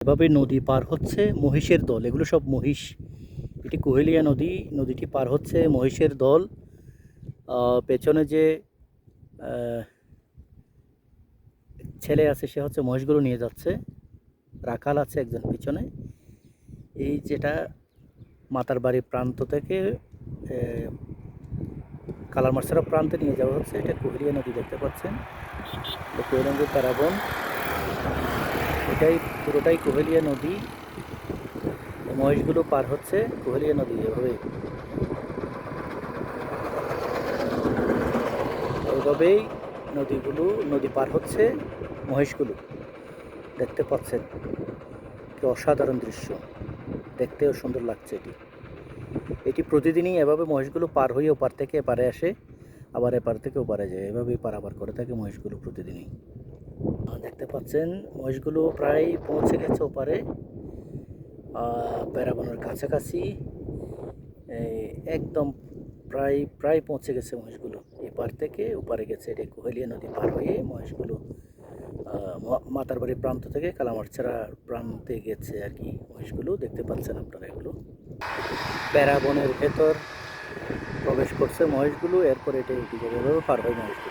এভাবে নদী পার হচ্ছে মহিষের দল, এগুলো সব মহিষ। এটি কুহেলিয়া নদী, নদীটি পার হচ্ছে মহিষের দল। পেছনে যে ছেলে আছে সে হচ্ছে মহিষগুলো নিয়ে যাচ্ছে, রাখাল আছে একজন পিছনে। এই যেটা মাতার বাড়ি প্রান্ত থেকে কালারমার্সেরা প্রান্তে নিয়ে যাওয়া হচ্ছে। এটা কুহেলিয়া নদী দেখতে পাচ্ছেন, কুহেলিয়া নদীর প্যারাবন, এটাই পুরোটাই কুহেলিয়া নদী। মহিষগুলো পার হচ্ছে কুহেলিয়া নদী এভাবে, এইভাবেই নদী পার হচ্ছে মহিষগুলো। দেখতে পাচ্ছেন কি অসাধারণ দৃশ্য, দেখতেও সুন্দর লাগছে। এটি প্রতিদিনই এভাবে মহিষগুলো পার হয়ে ওপার থেকে এপারে আসে, আবার এপার থেকে ওপারে যায়, এভাবেই পারাপার করে থাকে মহিষগুলো প্রতিদিনই। দেখতে পাচ্ছেন মহিষগুলো প্রায় পৌঁছে গেছে ওপারে, প্যারাগনের কাছাকাছি, একদম প্রায় পৌঁছে গেছে মহিষগুলো। এপার থেকে ওপারে গেছে, এটা কুহেলিয়া নদী পার হয়ে মহিষগুলো মাতার বাড়ির প্রান্ত থেকে কালামারছড়া প্রান্তে গেছে আর কি। মহিষগুলো দেখতে পাচ্ছেন আপনারা, এগুলো প্যারাবনের ভেতর প্রবেশ করছে মহিষগুলো, এরপর এটা পার হয় মহিষগুলো।